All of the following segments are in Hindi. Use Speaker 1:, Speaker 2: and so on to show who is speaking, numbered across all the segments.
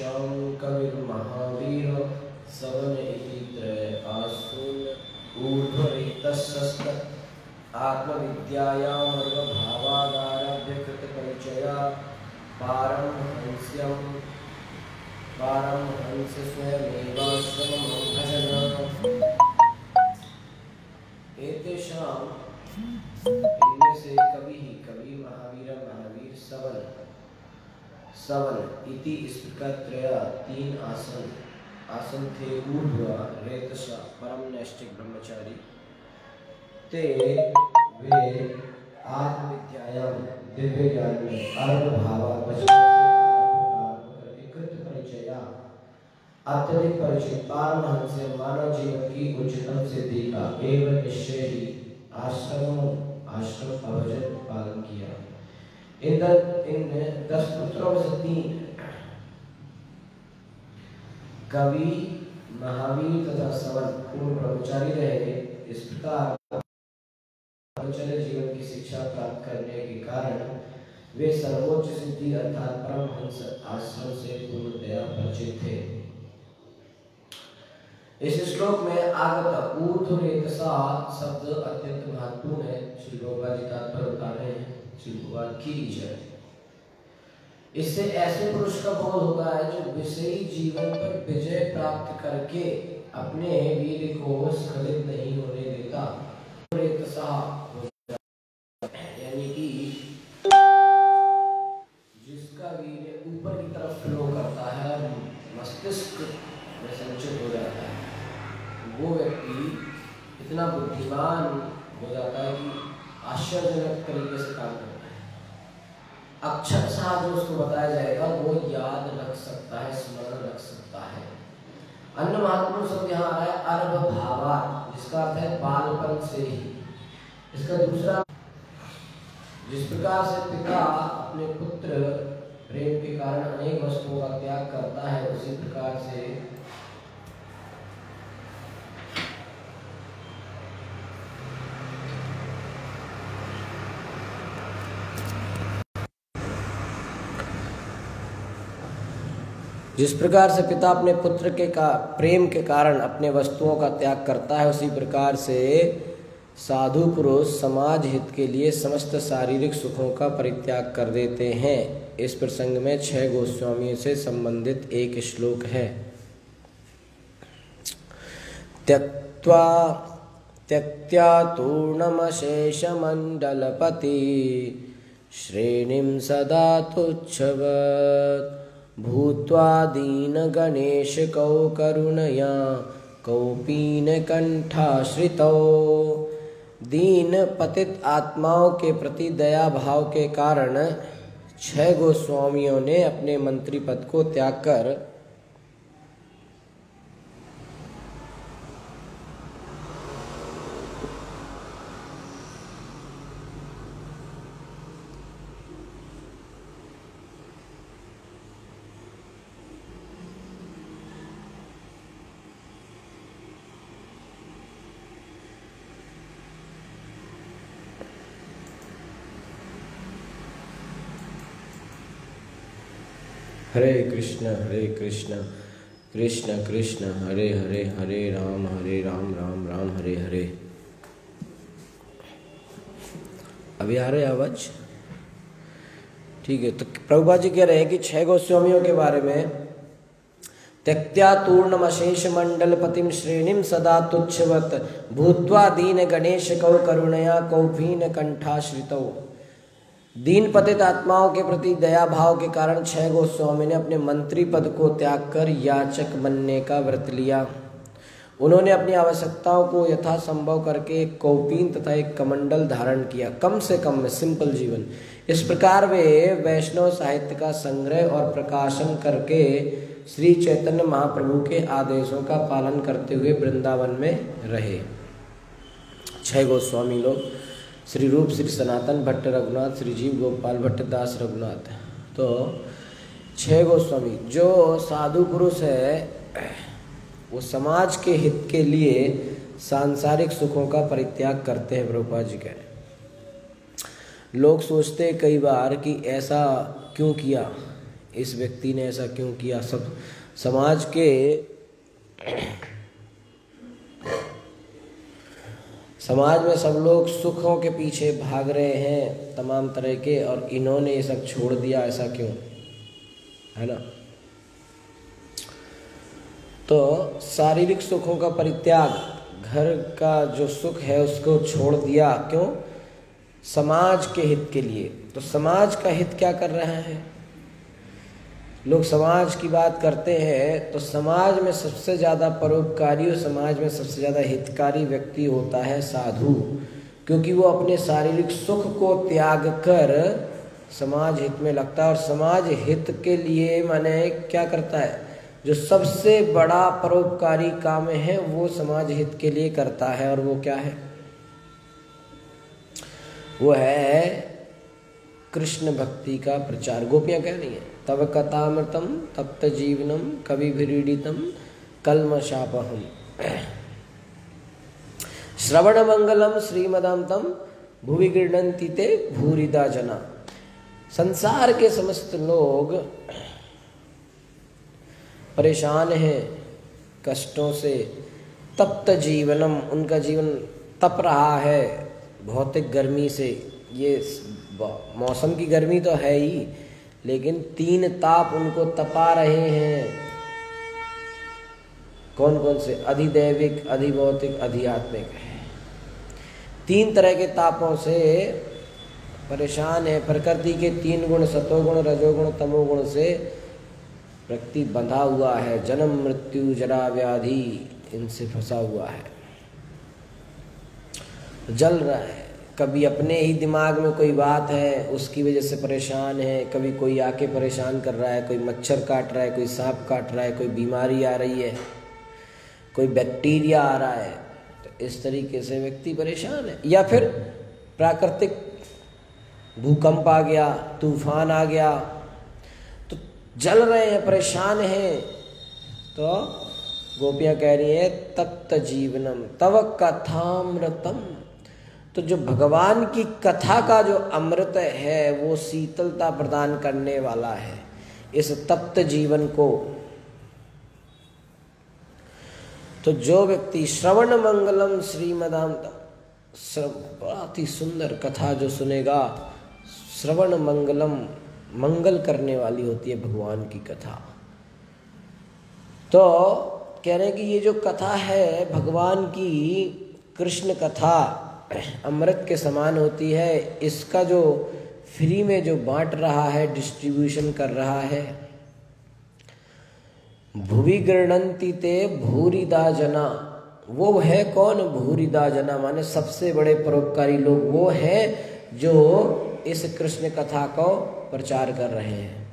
Speaker 1: तेषां कविर्महावीर सवन इति त्रयासून ऊर्ध्वरेतस्सस्त आत्मविद्यायामर्वभावादारभ्यकृतपरिचया पारमहंस स्वयमेवाश्रमं भजन। एतेषां इनमें से कवि महावीर सवन इति इस प्रकार तीन आसन थे ऊर्ध्व रेतसा परम नैष्ठिक ब्रह्मचारी ते वे आत्मविद्यायाम दिव्य ज्ञान में अत्यधिक परिचय पारमहंस से मानव जीवन की उच्चतम सिद्धि का एवं निश्चय ही आश्रम अभजन पालन किया। इन 10 पुत्रों में से 3 कवि महावीर तथा सवन पूर्ण ब्रह्मचारी रहे। इस प्रकार ब्रह्मचर्य जीवन की शिक्षा प्राप्त करने के कारण वे सर्वोच्च सिद्धि अर्थात परमहंस आश्रम से पूर्णतया परिचित थे। इस श्लोक में आगत ऊर्ध्वरेतसा शब्द अत्यंत महत्वपूर्ण है। श्री प्रभुपाद जी तात्पर्य बता रहे हैं, श्री प्रभुपाद की जय। इससे ऐसे पुरुष का बोध होता है जो विषयी जीवन पर विजय प्राप्त करके अपने वीर को स्खलित नहीं होने देता। यानी कि जिसका वीर ऊपर की तरफ फ्लो करता है, मस्तिष्क में संचित हो जाता है, वो व्यक्ति इतना बुद्धिमान हो जाता है कि आश्चर्यजनक तरीके से काम करता है। अक्षर साथ जो उसको बताया जाएगा वो याद रख सकता है, स्मरण रख सकता है। अन्य महत्वपूर्ण शब्द यहाँ आ रहा है अर्भ भावात, जिसका अर्थ है बालपन से ही। इसका दूसरा, जिस प्रकार से पिता अपने पुत्र प्रेम के कारण अनेक वस्तुओं का त्याग करता है, उसी प्रकार से पिता अपने पुत्र के प्रेम के कारण अपने वस्तुओं का त्याग करता है, उसी प्रकार से साधु पुरुष समाज हित के लिए समस्त शारीरिक सुखों का परित्याग कर देते हैं। इस प्रसंग में 6 गोस्वामियों से संबंधित एक श्लोक है। त्यक्त्या तूर्णमशेषमण्डलपति श्रेणीं सदा तुच्छवत् भूत्वा दीनगणेशकौ करुणया कौपीनकण्ठाश्रितौ। दीन पतित आत्माओं के प्रति दया भाव के कारण 6 गोस्वामियों ने अपने मंत्री पद को त्याग कर हरे कृष्ण कृष्ण कृष्ण हरे हरे, हरे राम राम राम हरे हरे। अभी आ रहे आवाज? ठीक है। तो प्रभुपाद जी कह रहे हैं कि 6 गोस्वामियों के बारे में, त्यक्त्या तूर्णमशेष मंडलपतिम श्रेणीम सदा तुच्छवत भूत्वा दीन गणेश कौ करुणया कौफीन कंठाश्रितौ। दीन पतित आत्माओं के प्रति दया भाव के कारण 6 गोस्वामी ने अपने मंत्री पद को त्याग कर याचक बनने का व्रत लिया। उन्होंने अपनी आवश्यकताओं को यथासंभव करके एक कौपीन तथा एक कमंडल धारण किया, कम से कम में सिंपल जीवन। इस प्रकार वे वैष्णव साहित्य का संग्रह और प्रकाशन करके श्री चैतन्य महाप्रभु के आदेशों का पालन करते हुए वृंदावन में रहे। 6 गोस्वामी लोग श्री रूप श्री सनातन भट्ट रघुनाथ, श्री जीव गोपाल भट्ट दास रघुनाथ। तो 6 गोस्वामी जो साधु पुरुष है वो समाज के हित के लिए सांसारिक सुखों का परित्याग करते हैं। प्रभुपाद जी कह रहे हैं, लोग सोचते कई बार कि ऐसा क्यों किया, इस व्यक्ति ने ऐसा क्यों किया। सब समाज के समाज में सब लोग सुखों के पीछे भाग रहे हैं तमाम तरह के, और इन्होंने ये सब छोड़ दिया, ऐसा क्यों, है ना। तो शारीरिक सुखों का परित्याग, घर का जो सुख है उसको छोड़ दिया, क्यों, समाज के हित के लिए। तो समाज का हित क्या कर रहा है, लोग समाज की बात करते हैं तो समाज में सबसे ज़्यादा परोपकारी और समाज में सबसे ज़्यादा हितकारी व्यक्ति होता है साधु, क्योंकि वो अपने शारीरिक सुख को त्याग कर समाज हित में लगता है। और समाज हित के लिए माने क्या करता है, जो सबसे बड़ा परोपकारी काम है वो समाज हित के लिए करता है, और वो क्या है, वो है कृष्ण भक्ति का प्रचार। गोपियां कह रही हैं, तव कथामृतम तप्त जीवनम कविभिरीडितम कल्मषापहम श्रवण मंगलम श्रीमदांतम भुवि गृह्णन्ति ते भूरिदा जना। संसार के समस्त लोग परेशान हैं कष्टों से, तप्त जीवनम, उनका जीवन तप रहा है भौतिक गर्मी से। ये मौसम की गर्मी तो है ही, लेकिन 3 ताप उनको तपा रहे हैं। कौन कौन से, अधिदैविक, अधिभौतिक, अधिआत्मिक है। 3 तरह के तापों से परेशान है। प्रकृति के 3 गुण, सतोगुण, रजोगुण, तमोगुण से व्यक्ति बंधा हुआ है, जन्म मृत्यु जरा व्याधि इनसे फंसा हुआ है, जल रहा है। कभी अपने ही दिमाग में कोई बात है उसकी वजह से परेशान है, कभी कोई आके परेशान कर रहा है, कोई मच्छर काट रहा है, कोई सांप काट रहा है, कोई बीमारी आ रही है, कोई बैक्टीरिया आ रहा है। तो इस तरीके से व्यक्ति परेशान है। या फिर प्राकृतिक भूकंप आ गया, तूफान आ गया, तो जल रहे हैं, परेशान हैं। तो गोपियां कह रही है तप्त जीवनम तव कथामृतम। तो जो भगवान की कथा का जो अमृत है वो शीतलता प्रदान करने वाला है इस तप्त जीवन को। तो जो व्यक्ति श्रवण मंगलम श्रीमदांतम, बहुत ही सुंदर कथा जो सुनेगा, श्रवण मंगलम, मंगल करने वाली होती है भगवान की कथा। तो कह रहे हैं कि ये जो कथा है भगवान की, कृष्ण कथा अमृत के समान होती है। इसका जो फ्री में जो बांट रहा है, डिस्ट्रीब्यूशन कर रहा है, भुवि गृह्णन्ति ते भूरिदा जना, वो है कौन, भूरिदा जना माने सबसे बड़े परोपकारी लोग वो हैं जो इस कृष्ण कथा को प्रचार कर रहे हैं।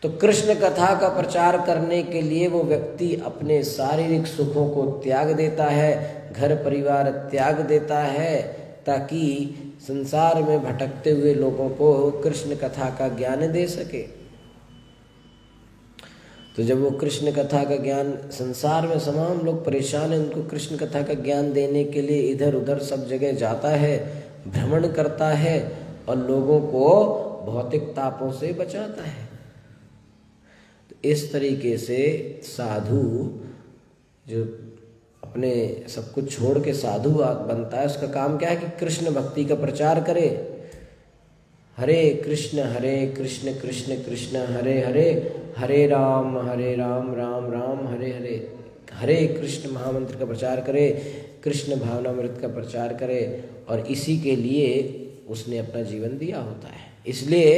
Speaker 1: तो कृष्ण कथा का प्रचार करने के लिए वो व्यक्ति अपने शारीरिक सुखों को त्याग देता है, घर परिवार त्याग देता है, ताकि संसार में भटकते हुए लोगों को कृष्ण कथा का ज्ञान दे सके। तो जब वो कृष्ण कथा का ज्ञान, संसार में तमाम लोग परेशान हैं, उनको कृष्ण कथा का ज्ञान देने के लिए इधर उधर सब जगह जाता है, भ्रमण करता है और लोगों को भौतिक तापों से बचाता है। इस तरीके से साधु जो अपने सब कुछ छोड़ के साधु बनता है, उसका काम क्या है कि कृष्ण भक्ति का प्रचार करे। हरे कृष्ण कृष्ण कृष्ण हरे हरे, हरे राम राम राम हरे हरे। हरे कृष्ण महामंत्र का प्रचार करे, कृष्ण भावनामृत का प्रचार करे, और इसी के लिए उसने अपना जीवन दिया होता है। इसलिए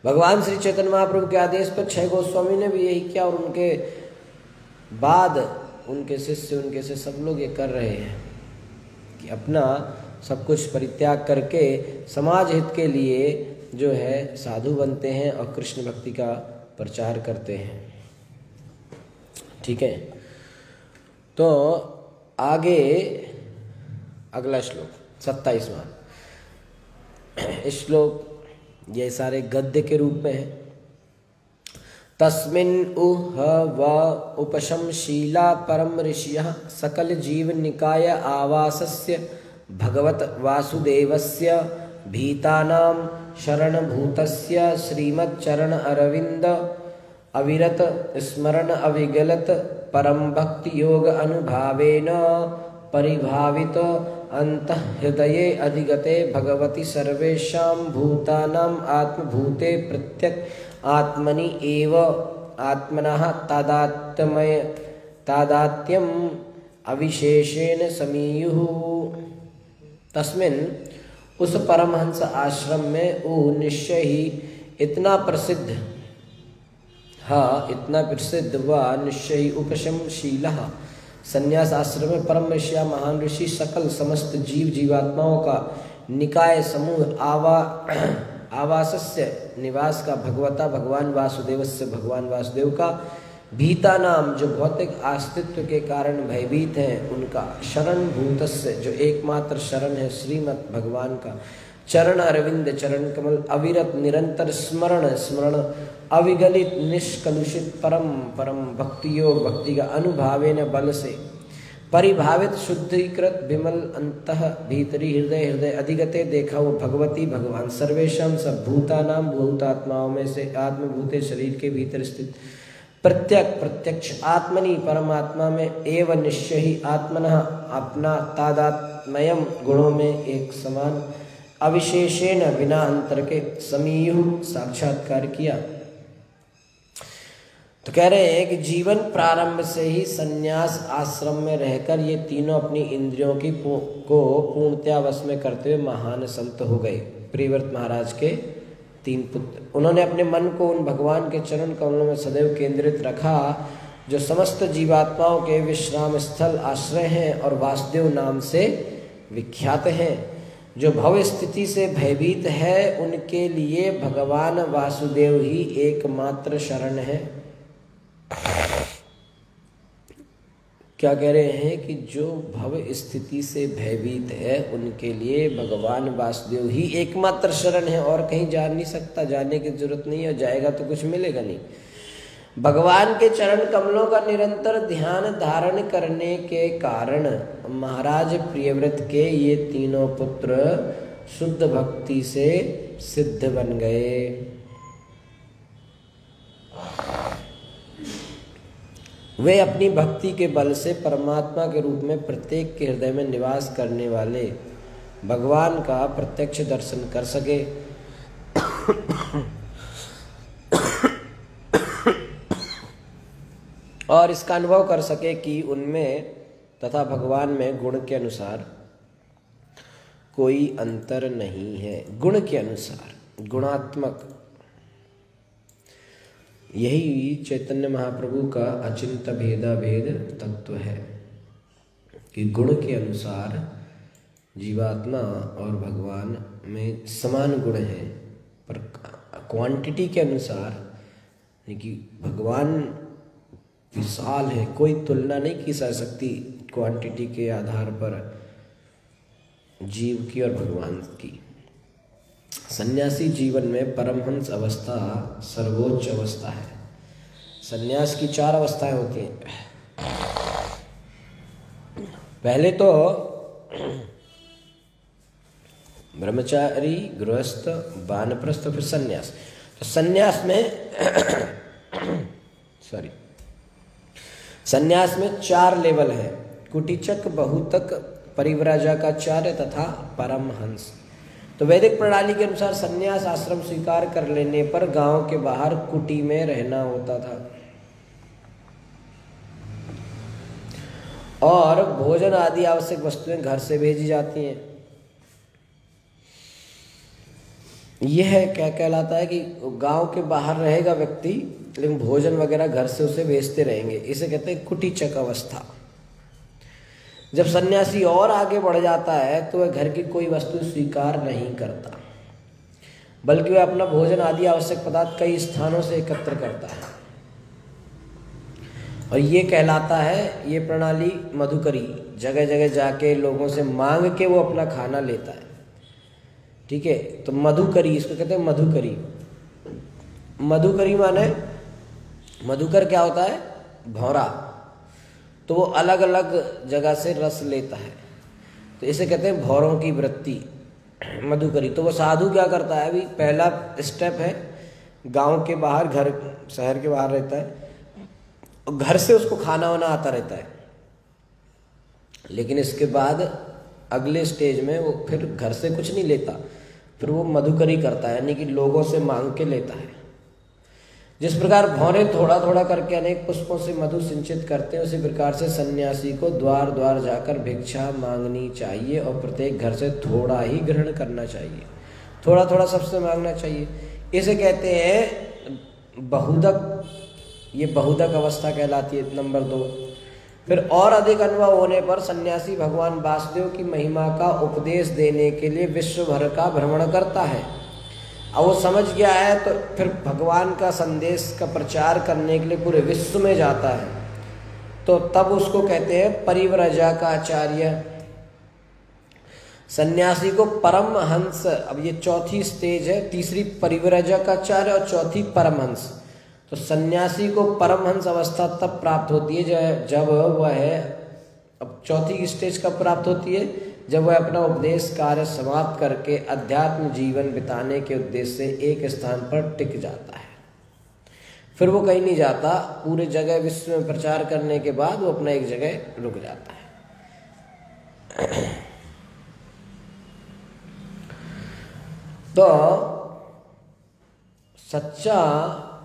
Speaker 1: भगवान श्री चैतन्य महाप्रभु के आदेश पर 6 गोस्वामी ने भी यही किया, और उनके बाद उनके शिष्य सब लोग ये कर रहे हैं कि अपना सब कुछ परित्याग करके समाज हित के लिए जो है साधु बनते हैं और कृष्ण भक्ति का प्रचार करते हैं। ठीक है, तो आगे अगला श्लोक 27वां। इस श्लोक ये सारे गद्य के रूप में है। तस्मिन् उह व उपशमशीला परम ऋषियः सकल जीव निकाय आवासस्य भगवत वासुदेवस्य भीतानां शरणभूतस्य श्रीमच्चरण अरविंद अविरत स्मरण अविगलत परम भक्ति योग अनुभावेन परिभावित अंतः हृदये अधिगते भगवति सर्वेषां भूतानां आत्मभूते प्रत्यक आत्मनि एव आत्मनः तादात्म्यम् अविशेषेण समीयुः। तस्मिन् उस परमहंस आश्रम में वो निश्चय ही इतना प्रसिद्ध व निश्चय ही उपशमशीलः संन्यास आश्रम में परम ऋषि महान ऋषि सकल समस्त जीव जीवात्माओं का निकाय समूह आवासस्य निवास का भगवता भगवान वासुदेवस्य भगवान वासुदेव का भीता नाम जो भौतिक अस्तित्व के कारण भयभीत हैं उनका शरण भूतस्य जो एकमात्र शरण है श्रीमद् भगवान का चरण अरविंद चरण कमल अविरत निरंतर स्मरण अविगलित निष्कलुषित परम भक्ति योग भक्ति का अनुभावेन बल से परिभावित शुद्धिकृत विमल अंतः भीतरी हृदय अधिगते देखा वो भगवती भगवान सर्वेशम सब भूतानाम भूतात्माओं में से आत्मभूते शरीर के भीतर स्थित प्रत्यक्ष आत्मनि परमात्मा में एवं निश्चय ही आत्मनः अपना तादात्म्यम गुणों में एक समान अविशेषेण बिना अंतर के समीयुः साक्षात्कार किया। तो कह रहे हैं कि जीवन प्रारंभ से ही संन्यास आश्रम में रहकर ये तीनों अपनी इंद्रियों की को पूर्णतया वश में करते हुए महान संत हो गए। प्रियव्रत महाराज के 3 पुत्र, उन्होंने अपने मन को उन भगवान के चरण कमलों में सदैव केंद्रित रखा जो समस्त जीवात्माओं के विश्राम स्थल आश्रय हैं और वासुदेव नाम से विख्यात हैं। जो भव स्थिति से भयभीत है उनके लिए भगवान वासुदेव ही एकमात्र शरण है। क्या कह रहे हैं कि जो भव स्थिति से भयभीत है उनके लिए भगवान वासुदेव ही एकमात्र शरण है और कहीं जा नहीं सकता, जाने की जरूरत नहीं है, जाएगा तो कुछ मिलेगा नहीं। भगवान के चरण कमलों का निरंतर ध्यान धारण करने के कारण महाराज प्रियव्रत के ये तीनों पुत्र शुद्ध भक्ति से सिद्ध बन गए। वे अपनी भक्ति के बल से परमात्मा के रूप में प्रत्येक के हृदय में निवास करने वाले भगवान का प्रत्यक्ष दर्शन कर सके। और इसका अनुभव कर सके कि उनमें तथा भगवान में गुण के अनुसार कोई अंतर नहीं है। गुण के अनुसार, गुणात्मक, यही चैतन्य महाप्रभु का अचिंत्य भेदा भेद तत्व है कि गुण के अनुसार जीवात्मा और भगवान में समान गुण हैं, पर क्वांटिटी के अनुसार कि भगवान विशाल है, कोई तुलना नहीं की जा सकती क्वांटिटी के आधार पर जीव की और भगवान की। सन्यासी जीवन में परमहंस अवस्था सर्वोच्च अवस्था है। सन्यास की 4 अवस्थाएं होती हैं। पहले तो ब्रह्मचारी, गृहस्थ, वानप्रस्थ, फिर सन्यास। तो सन्यास में सन्यास में 4 लेवल है। कुटीचक, बहुतक, परिव्राजकाचार्य तथा परमहंस। तो वैदिक प्रणाली के अनुसार सन्यास आश्रम स्वीकार कर लेने पर गांव के बाहर कुटी में रहना होता था और भोजन आदि आवश्यक वस्तुएं घर से भेजी जाती हैं। यह क्या कहलाता है कि गांव के बाहर रहेगा व्यक्ति, लेकिन भोजन वगैरह घर से उसे भेजते रहेंगे। इसे कहते हैं कुटीचक अवस्था। जब सन्यासी और आगे बढ़ जाता है तो वह घर की कोई वस्तु स्वीकार नहीं करता, बल्कि वह अपना भोजन आदि आवश्यक पदार्थ कई स्थानों से एकत्र करता है और ये कहलाता है, ये प्रणाली मधुकरी। जगह जगह जाके लोगों से मांग के वो अपना खाना लेता है। ठीक है, तो मधुकरी, इसको कहते हैं मधुकरी। मधुकरी माने, मधुकर क्या होता है? भौरा। तो वो अलग अलग जगह से रस लेता है, तो इसे कहते हैं भौरों की वृत्ति। मधुकरी। तो वो साधु क्या करता है, अभी पहला स्टेप है, गांव के बाहर, घर शहर के बाहर रहता है, घर से उसको खाना वाना आता रहता है, लेकिन इसके बाद अगले स्टेज में वो फिर घर से कुछ नहीं लेता, फिर वो मधुकरी करता है, यानी कि लोगों से मांग के लेता है। जिस प्रकार भौरे थोड़ा थोड़ा करके अनेक पुष्पों से मधु सिंचित करते हैं, उसी प्रकार से सन्यासी को द्वार द्वार जाकर भिक्षा मांगनी चाहिए और प्रत्येक घर से थोड़ा ही ग्रहण करना चाहिए, थोड़ा थोड़ा सबसे मांगना चाहिए। इसे कहते हैं बहुदक, ये बहुदक अवस्था कहलाती है, नंबर 2। फिर और अधिक अनुभव होने पर सन्यासी भगवान वासुदेव की महिमा का उपदेश देने के लिए विश्व भर का भ्रमण करता है। अब वो समझ गया है तो फिर भगवान का संदेश का प्रचार करने के लिए पूरे विश्व में जाता है, तो तब उसको कहते हैं परिव्रजा का आचार्य। सन्यासी को परमहंस, अब ये चौथी स्टेज है, तीसरी परिव्रजा का आचार्य और चौथी परमहंस। तो सन्यासी को परमहंस अवस्था तब प्राप्त होती है जब वह, अब चौथी स्टेज कब प्राप्त होती है, जब वह अपना उपदेश कार्य समाप्त करके अध्यात्म जीवन बिताने के उद्देश्य से एक स्थान पर टिक जाता है। फिर वो कहीं नहीं जाता, पूरे जगह विश्व में प्रचार करने के बाद वो अपना एक जगह रुक जाता है। तो सच्चा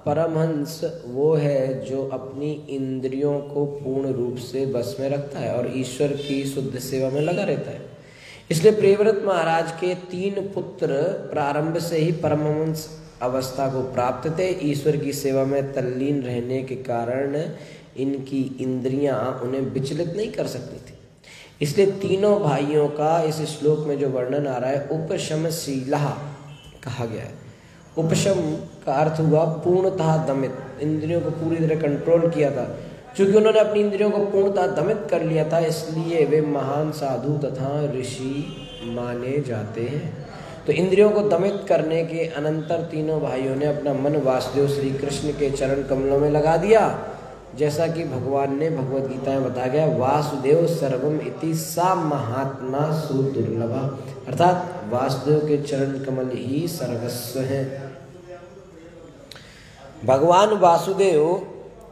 Speaker 1: परमहंस वो है जो अपनी इंद्रियों को पूर्ण रूप से बस में रखता है और ईश्वर की शुद्ध सेवा में लगा रहता है। इसलिए प्रियव्रत महाराज के 3 पुत्र प्रारंभ से ही परमहंस अवस्था को प्राप्त थे। ईश्वर की सेवा में तल्लीन रहने के कारण इनकी इंद्रियां उन्हें विचलित नहीं कर सकती थी। इसलिए तीनों भाइयों का इस श्लोक में जो वर्णन आ रहा है, उपशमशीलः कहा गया है। उपशम का अर्थ हुआ पूर्णतः दमित, इंद्रियों को पूरी तरह कंट्रोल किया था। क्योंकि उन्होंने अपनी इंद्रियों को पूर्णतः दमित कर लिया था, इसलिए वे महान साधु तथा ऋषि माने जाते हैं। तो इंद्रियों को दमित करने के अनंतर तीनों भाइयों ने अपना मन वासुदेव श्री कृष्ण के चरण कमलों में लगा दिया, जैसा कि भगवान ने भगवद गीता में बताया गया, वासुदेव सर्वम इति सा महात्मा सुदुर्लभा, अर्थात वासुदेव के चरण कमल ही सर्वस्व हैं। भगवान वासुदेव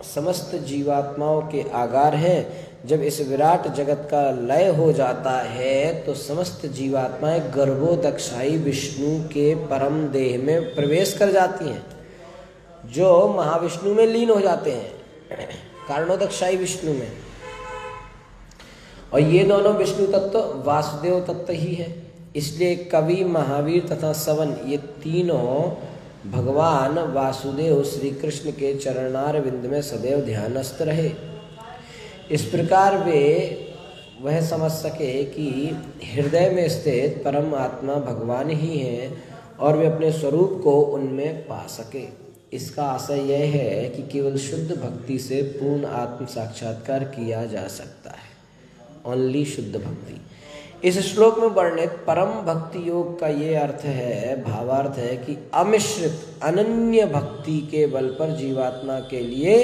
Speaker 1: समस्त जीवात्माओं के आगार हैं। जब इस विराट जगत का लय हो जाता है तो समस्त जीवात्माएं गर्भोदक्षाई विष्णु के परम देह में प्रवेश कर जाती हैं, जो महाविष्णु में लीन हो जाते हैं, कारणोदक्षाई विष्णु में। और ये दोनों विष्णु तत्व वासुदेव तत्व ही है। इसलिए कवि, महावीर तथा सवन, ये तीनों भगवान वासुदेव श्री कृष्ण के चरणारविंद में सदैव ध्यानस्थ रहे। इस प्रकार वे वह समझ सके कि हृदय में स्थित परम आत्मा भगवान ही हैं और वे अपने स्वरूप को उनमें पा सके। इसका आशय यह है कि केवल शुद्ध भक्ति से पूर्ण आत्म साक्षात्कार किया जा सकता है, ओनली शुद्ध भक्ति। इस श्लोक में वर्णित परम भक्ति योग का ये अर्थ है, भावार्थ है कि अमिश्रित अनन्य भक्ति के बल पर जीवात्मा के लिए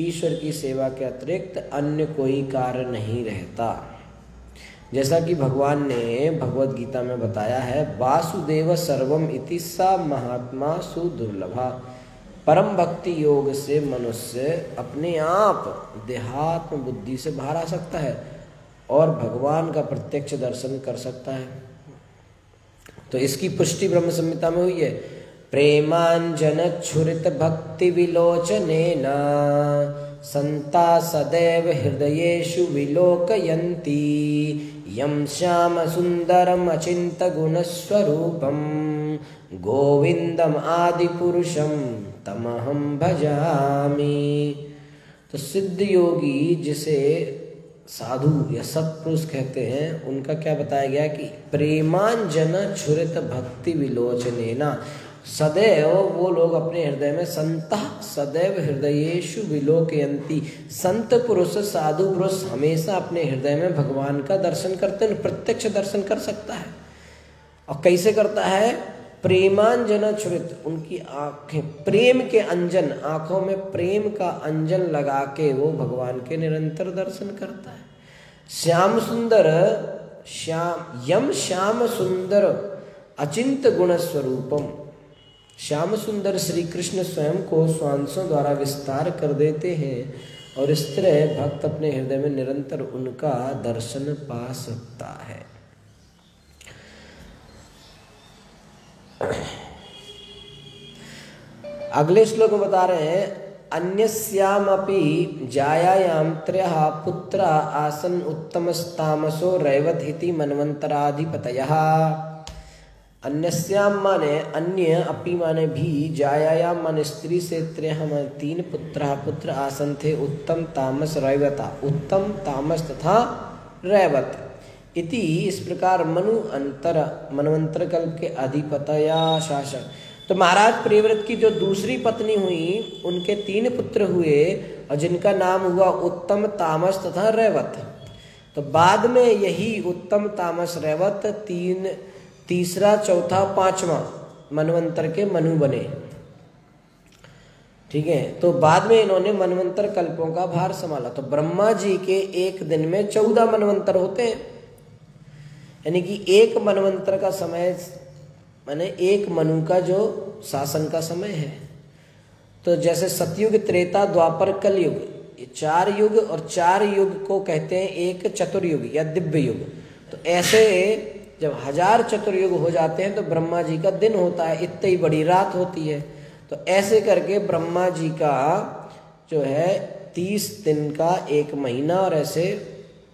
Speaker 1: ईश्वर की सेवा के अतिरिक्त अन्य कोई कार्य नहीं रहता। जैसा कि भगवान ने भगवद गीता में बताया है, वासुदेव सर्वम इति सा महात्मा सुदुर्लभा। परम भक्ति योग से मनुष्य अपने आप देहात्म बुद्धि से बाहर आ सकता है और भगवान का प्रत्यक्ष दर्शन कर सकता है। तो इसकी पुष्टि ब्रह्म संहिता में हुई है, प्रेमांजन छुरित भक्ति विलोचनेन संता सदैव हृदयेषु विलोकयन्ति यं श्याम सुंदरम अचिंत गुणस्वरूपम गोविंदम आदि पुरुषम तमहं भजामि। तो सिद्ध योगी जिसे साधु या सत्पुरुष कहते हैं, उनका क्या बताया गया कि प्रेमांजन छुरित भक्ति विलोचनेना, सदैव वो लोग अपने हृदय में संतः सदैव हृदयेषु विलोकयन्ति, संत पुरुष साधु पुरुष हमेशा अपने हृदय में भगवान का दर्शन करते हैं, प्रत्यक्ष दर्शन कर सकता है। और कैसे करता है? प्रेमांजन छुरित, उनकी आंखें प्रेम के अंजन, आंखों में प्रेम का अंजन लगा के वो भगवान के निरंतर दर्शन करता है। श्याम सुंदर, श्याम यम श्याम सुंदर अचिंत गुण स्वरूपम। श्याम सुंदर श्री कृष्ण स्वयं को स्वांसों द्वारा विस्तार कर देते हैं और इस तरह भक्त अपने हृदय में निरंतर उनका दर्शन पा सकता है। अगले श्लोक में बता रहे हैं, अन्यस्यामपि जायायां त्रयः पुत्रा आसन् उत्तमस्तामसो रैवत इति मन्वन्तराधिपतयः। अन्यस्याम माने अन्य, अपि माने भी, जायायाम माने स्त्री से, त्रयः माने तीन, पुत्र आसन थे, उत्तम तामस रैवता, उत्तम तामस तथा रैवत इति इस प्रकार मनवंतर कल्प के अधिपतया शासक। तो महाराज प्रियव्रत की जो दूसरी पत्नी हुई उनके तीन पुत्र हुए और जिनका नाम हुआ उत्तम तामस तथा रैवत। तो बाद में यही उत्तम तामस रैवत तीसरा चौथा पांचवा मनवंतर के मनु बने। ठीक है, तो बाद में इन्होंने मनवंतर कल्पों का भार संभाला। तो ब्रह्मा जी के एक दिन में 14 मनवंतर होते हैं, यानी कि एक मनवंतर का समय माने एक मनु का जो शासन का समय है। तो जैसे सतयुग, त्रेता, द्वापर, कलयुग, ये 4 युग, और 4 युग को कहते हैं एक चतुर्युग या दिव्य युग। तो ऐसे जब 1000 चतुर्युग हो जाते हैं तो ब्रह्मा जी का दिन होता है, इतनी ही बड़ी रात होती है। तो ऐसे करके ब्रह्मा जी का जो है 30 दिन का एक महीना, और ऐसे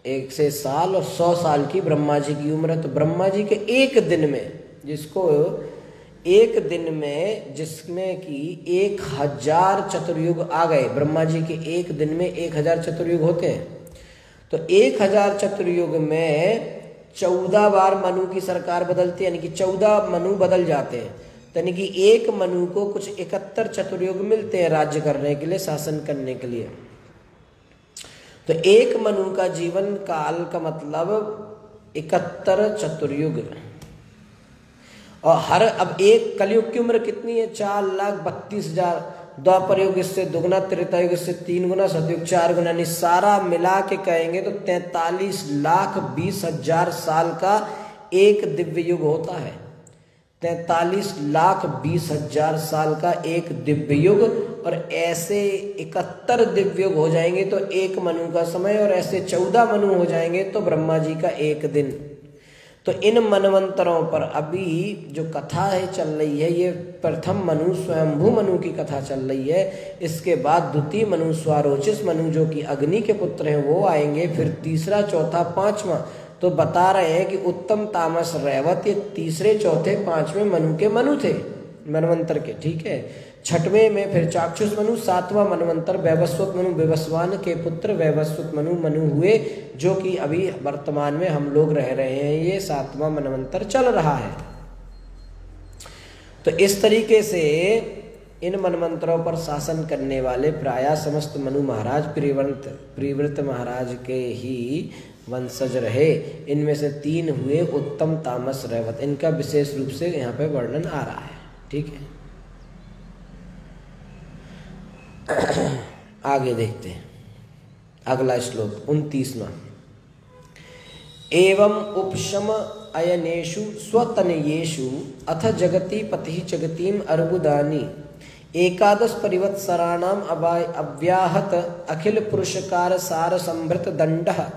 Speaker 1: 1 से साल और 100 साल की ब्रह्मा जी की उम्र है। तो ब्रह्मा जी के एक दिन में, जिसको एक दिन में जिसमें कि 1000 चतुर्युग आ गए, ब्रह्मा जी के एक दिन में 1000 चतुर्युग होते हैं। तो 1000 चतुर्युग में 14 बार मनु की सरकार बदलती है, यानी कि 14 मनु बदल जाते हैं। तो यानी कि एक मनु को कुछ 71 चतुर्युग मिलते हैं राज्य करने के लिए, शासन करने के लिए। तो एक मनु का जीवन काल का मतलब 71 चतुर्युग। और अब एक कलयुग की उम्र कितनी है? 4,32,000। द्वापर युग इससे दुगुना, त्रेता युग इससे 3 गुना, सतयुग 4 गुना, यानी सारा मिला के कहेंगे तो 43,20,000 साल का एक दिव्य युग होता है। 43,20,000 साल का एक दिव्य युग। और ऐसे 71 दिव्य युग हो जाएंगे तो एक मनु का समय, और ऐसे 14 मनु हो जाएंगे तो ब्रह्मा जी का एक दिन। तो इन मनवंतरों पर अभी जो कथा है चल रही है, ये प्रथम मनु स्वयंभू मनु की कथा चल रही है। इसके बाद द्वितीय मनु स्वारोचिष मनु जो कि अग्नि के पुत्र हैं वो आएंगे, फिर तीसरा, चौथा, पांचवा। तो बता रहे हैं कि उत्तम तामस रैवत ये तीसरे, चौथे, पांचवें मनु के मनु थे, मनवंतर के। ठीक है, छठवें में फिर चाक्षुष मनु, 7वां मनवंतर वैवस्वत मनु, वैवस्वान के पुत्र वैवस्वत मनु हुए, जो कि अभी वर्तमान में हम लोग रह रहे हैं। ये 7वां मनवंतर चल रहा है। तो इस तरीके से इन मनवंतरों पर शासन करने वाले प्रायः समस्त मनु महाराज प्रियव्रत महाराज के ही वंशज रहे। इनमें से 3 हुए उत्तम तामस रैवत। इनका विशेष रूप से यहाँ पे वर्णन आ रहा है। ठीक है, आगे देखते हैं अगला श्लोक 29वां। एवं उपशम अयनेषु स्वतनयेषु अथ जगति पति जगतीम अर्बुदानी एकादश परिवत्सराणाम अव्याहत अखिल पुरुषकार सार संभृत दंडः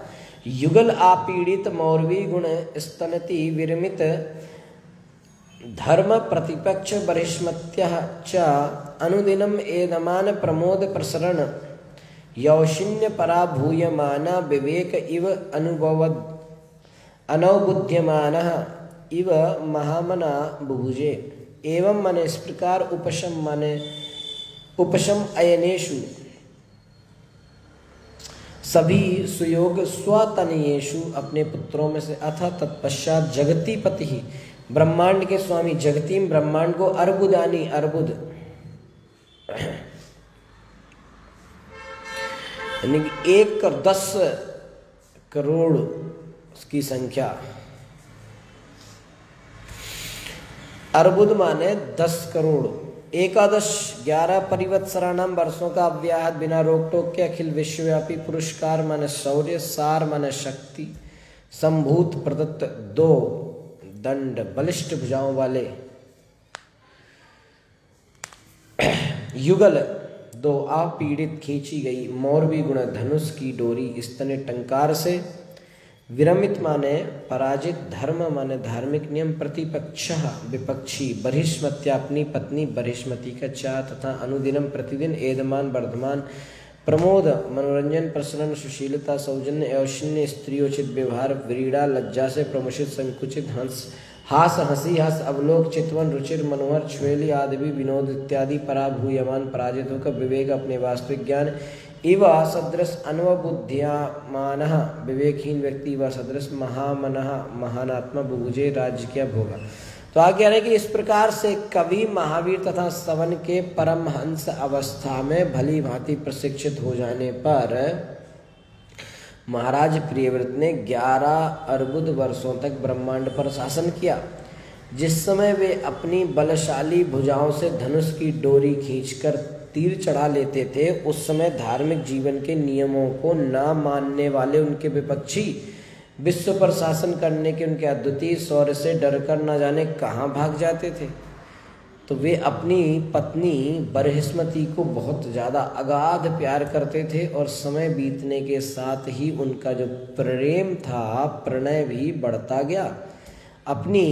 Speaker 1: युगल आपीड़ित मौर्वी गुण स्तनति विरमित धर्म प्रतिपक्ष बहिष्मत्यः च अनुदिनम एदमान प्रमोद प्रसरण यौशिन्य पराभूयमाना विवेक इव अनौबुध्यमानः इव महामना बुभुजे। एवं माने इस प्रकार, उपशम माने उपशम अयनेषु सभी सुयोग, स्वतनयेषु अपने पुत्रों में से, अथ तत्पश्चात जगती पति ही ब्रह्मांड के स्वामी, जगतीम ब्रह्मांड को, अर्बुदानी अर्बुद यानी 1/10 करोड़ की संख्या। अर्बुद माने 10 करोड़। एकादश 11 परिवत्सराणाम वर्षों का अव्याहत बिना रोक टोक के अखिल विश्वव्यापी पुरस्कार माने शौर्य, सार माने शक्ति, संभूत प्रदत्त दंड, बलिष्ठ भुजाओं वाले युगल, 2 अपीड़ित खींची गई मौरवी गुण धनुष की डोरी, स्तने टंकार से, विरमित माने पराजित, धर्म माने धार्मिक नियम, प्रतिपक्ष विपक्षी, बर्हिष्मत्या अपनी पत्नी बर्हिष्मती का चा, तथा अनुदिनम प्रतिदिन, एदमान वर्धमान, प्रमोद मनोरंजन, प्रसन्न, सुशीलता, सौजन्य, औशन्य, स्त्रियोचित व्यवहार, व्रीड़ा लज्जा से प्रमुषित, संकुचित, हास हंसी, हस अवलोक, चितवन, रुचिर, मनोहर, छुएली आदि भी विनोद इत्यादि, पराभूयमान पराजित होकर विवेक अपने वास्तविक ज्ञान, इव सदृश अनवबुद्धियामान, विवेकहीन व्यक्ति व सदृश महामनः महानात्मा बुभुजे राज्य क्या भोगा। तो आगे आ रहे कि इस प्रकार से कवि महावीर तथा सवन के परमहंस अवस्था में भली भांति प्रशिक्षित हो जाने पर महाराज प्रियव्रत ने 11 अर्बुद वर्षों तक ब्रह्मांड पर शासन किया। जिस समय वे अपनी बलशाली भुजाओं से धनुष की डोरी खींचकर तीर चढ़ा लेते थे, उस समय धार्मिक जीवन के नियमों को न मानने वाले उनके विपक्षी विश्व पर शासन करने के उनके अद्वितीय शौर्य से डरकर न जाने कहाँ भाग जाते थे। तो वे अपनी पत्नी बर्हिष्मती को बहुत ज़्यादा अगाध प्यार करते थे और समय बीतने के साथ ही उनका जो प्रेम था, प्रणय भी बढ़ता गया। अपनी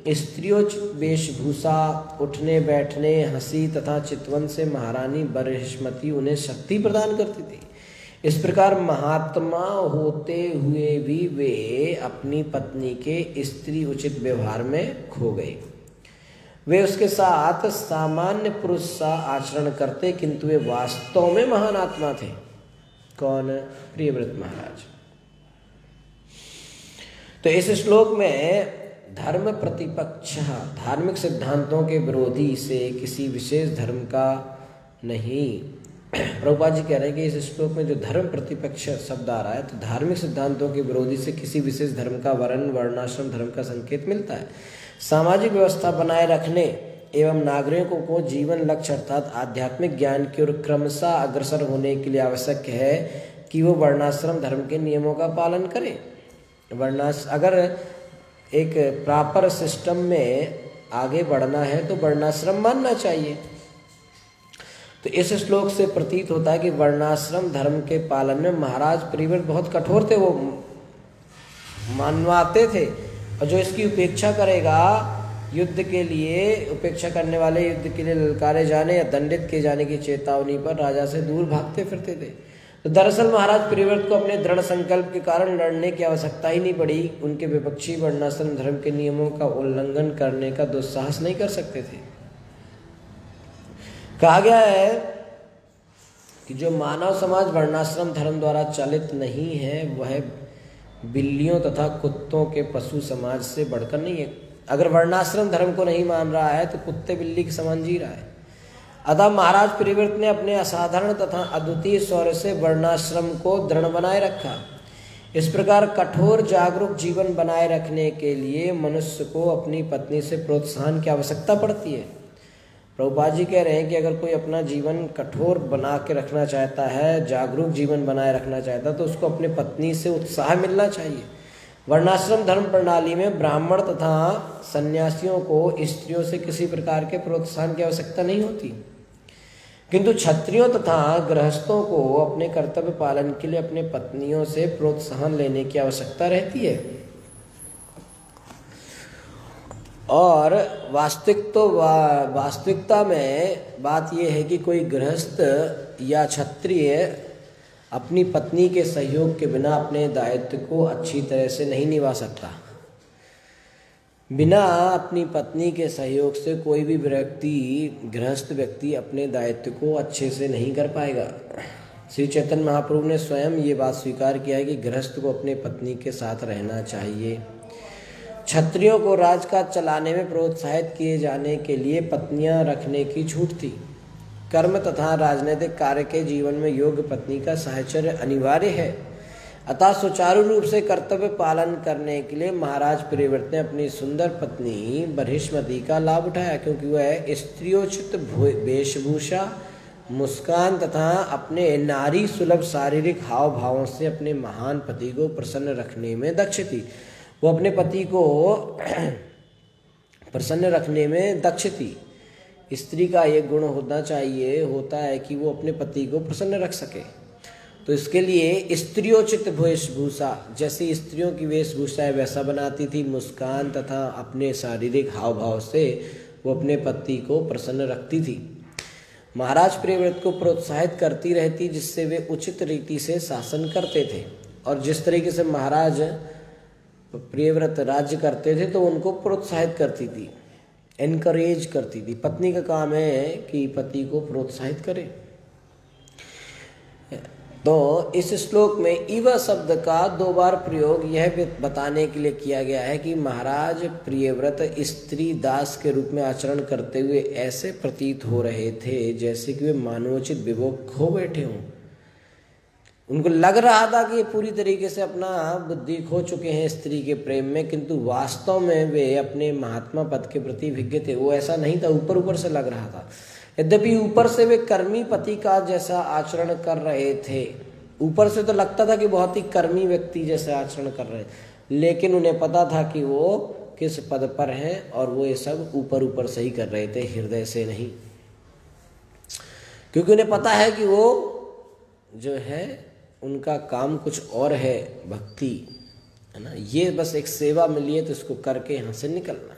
Speaker 1: स्त्रियोचित वेशभूषा, उठने बैठने, हंसी तथा चितवन से महारानी बर्हिष्मती उन्हें शक्ति प्रदान करती थी। इस प्रकार महात्मा होते हुए भी वे अपनी पत्नी के स्त्री उचित व्यवहार में खो गए। वे उसके साथ सामान्य पुरुष सा आचरण करते, किंतु वे वास्तव में महान आत्मा थे। कौन? प्रियव्रत महाराज। तो इस श्लोक में धर्म प्रतिपक्ष, धार्मिक सिद्धांतों के विरोधी से किसी विशेष धर्म का नहीं। प्रभुपाद जी कह रहे हैं कि इस श्लोक में जो धर्म प्रतिपक्ष शब्द आ रहा है, तो धार्मिक सिद्धांतों के विरोधी से किसी विशेष धर्म का वर्ण, वर्णाश्रम धर्म का संकेत मिलता है। सामाजिक व्यवस्था बनाए रखने एवं नागरिकों को जीवन लक्ष्य अर्थात आध्यात्मिक ज्ञान की ओर क्रमशः अग्रसर होने के लिए आवश्यक है कि वो वर्णाश्रम धर्म के नियमों का पालन करें। अगर एक प्रॉपर सिस्टम में आगे बढ़ना है तो वर्णाश्रम मानना चाहिए। तो इस श्लोक से प्रतीत होता है कि वर्णाश्रम धर्म के पालन में महाराज प्रियव्रत बहुत कठोर थे, वो मानवाते थे। और जो इसकी उपेक्षा करेगा, युद्ध के लिए उपेक्षा करने वाले युद्ध के लिए ललकारे जाने या दंडित किए जाने की चेतावनी पर राजा से दूर भागते फिरते थे। तो दरअसल महाराज प्रियव्रत को अपने दृढ़ संकल्प के कारण लड़ने की आवश्यकता ही नहीं पड़ी। उनके विपक्षी वर्णाश्रम धर्म के नियमों का उल्लंघन करने का दुस्साहस नहीं कर सकते थे। कहा गया है कि जो मानव समाज वर्णाश्रम धर्म द्वारा चालित नहीं है, वह बिल्लियों तथा कुत्तों के पशु समाज से बढ़कर नहीं है। अगर वर्णाश्रम धर्म को नहीं मान रहा है तो कुत्ते बिल्ली के समान जी रहा है। अतः महाराज प्रियव्रत ने अपने असाधारण तथा अद्वितीय शौर्य से वर्णाश्रम को दृढ़ बनाए रखा। इस प्रकार कठोर जागरूक जीवन बनाए रखने के लिए मनुष्य को अपनी पत्नी से प्रोत्साहन की आवश्यकता पड़ती है। प्रभुपाद जी कह रहे हैं कि अगर कोई अपना जीवन कठोर बना के रखना चाहता है, जागरूक जीवन बनाए रखना चाहता है, तो उसको अपने पत्नी से उत्साह मिलना चाहिए। वर्णाश्रम धर्म प्रणाली में ब्राह्मण तथा सन्यासियों को स्त्रियों से किसी प्रकार के प्रोत्साहन की आवश्यकता नहीं होती, किंतु क्षत्रियों तथा गृहस्थों को अपने कर्तव्य पालन के लिए अपने पत्नियों से प्रोत्साहन लेने की आवश्यकता रहती है। और वास्तविकता में बात यह है कि कोई गृहस्थ या क्षत्रिय अपनी पत्नी के सहयोग के बिना अपने दायित्व को अच्छी तरह से नहीं निभा सकता। बिना अपनी पत्नी के सहयोग से कोई भी गृहस्थ व्यक्ति अपने दायित्व को अच्छे से नहीं कर पाएगा। श्री चैतन्य महाप्रभु ने स्वयं ये बात स्वीकार किया है कि गृहस्थ को अपने पत्नी के साथ रहना चाहिए। क्षत्रियों को राजकाज चलाने में प्रोत्साहित किए जाने के लिए पत्नियां रखने की छूट थी। कर्म तथा राजनीतिक कार्य के जीवन में योग्य पत्नी का साहचर्य अनिवार्य है। अतः सुचारू रूप से कर्तव्य पालन करने के लिए महाराज प्रियव्रत ने अपनी सुंदर पत्नी बर्हिष्मती का लाभ उठाया, क्योंकि वह स्त्रियोचित वेशभूषा, मुस्कान तथा अपने नारी सुलभ शारीरिक हाव भावों से अपने महान पति को प्रसन्न रखने में दक्ष थी। वो अपने पति को प्रसन्न रखने में दक्ष थी। स्त्री का ये गुण होता है कि वो अपने पति को प्रसन्न रख सके। तो इसके लिए स्त्रियोचित वेशभूषा, जैसे स्त्रियों की वेशभूषा है वैसा बनाती थी। मुस्कान तथा अपने शारीरिक हाव भाव से वो अपने पति को प्रसन्न रखती थी। महाराज प्रियव्रत को प्रोत्साहित करती रहती, जिससे वे उचित रीति से शासन करते थे। और जिस तरीके से महाराज प्रियव्रत राज्य करते थे तो उनको प्रोत्साहित करती थी, एनकरेज करती थी। पत्नी का काम है कि पति को प्रोत्साहित करे। तो इस श्लोक में इव शब्द का 2 बार प्रयोग यह बताने के लिए किया गया है कि महाराज प्रियव्रत स्त्री दास के रूप में आचरण करते हुए ऐसे प्रतीत हो रहे थे जैसे कि वे मानवोचित विभोग खो बैठे हों। उनको लग रहा था कि ये पूरी तरीके से अपना बुद्धि खो चुके हैं स्त्री के प्रेम में, किंतु वास्तव में वे अपने महात्मा पद के प्रति विज्ञ थे। वो ऐसा नहीं था, ऊपर ऊपर से लग रहा था। यद्यपि ऊपर से वे कर्मी पति का जैसा आचरण कर रहे थे, ऊपर से तो लगता था कि बहुत ही कर्मी व्यक्ति जैसे आचरण कर रहे, लेकिन उन्हें पता था कि वो किस पद पर हैं और वो ये सब ऊपर ऊपर से ही कर रहे थे, हृदय से नहीं। क्योंकि उन्हें पता है कि वो जो है उनका काम कुछ और है, भक्ति है ना, ये बस एक सेवा मिली है तो इसको करके यहाँ से निकलना।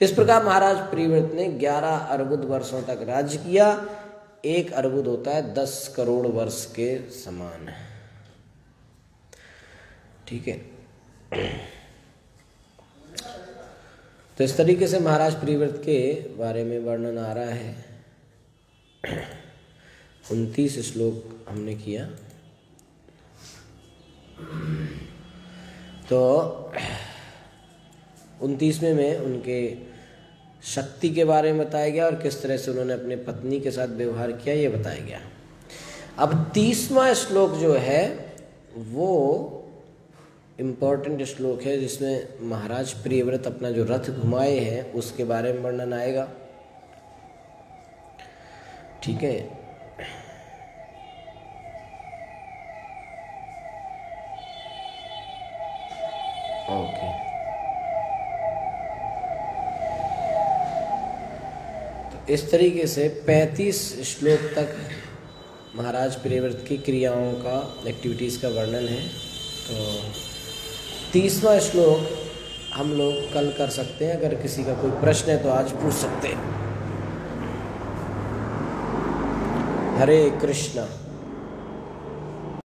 Speaker 1: इस प्रकार महाराज प्रियव्रत ने 11 अर्बुद वर्षों तक राज्य किया। 1 अर्बुद होता है 10 करोड़ वर्ष के समान, ठीक है। तो इस तरीके से महाराज प्रियव्रत के बारे में वर्णन आ रहा है। 29 श्लोक हमने किया। तो 29वें में उनके शक्ति के बारे में बताया गया और किस तरह से उन्होंने अपने पत्नी के साथ व्यवहार किया ये बताया गया। अब 30वां श्लोक जो है वो इम्पोर्टेंट श्लोक है, जिसमें महाराज प्रियव्रत अपना जो रथ घुमाए हैं उसके बारे में वर्णन आएगा, ठीक है। ओके, तो इस तरीके से 35 श्लोक तक महाराज प्रियव्रत की क्रियाओं का, एक्टिविटीज़ का वर्णन है। तो 30वां श्लोक हम लोग कल कर सकते हैं। अगर किसी का कोई प्रश्न है तो आज पूछ सकते हैं। हरे कृष्णा।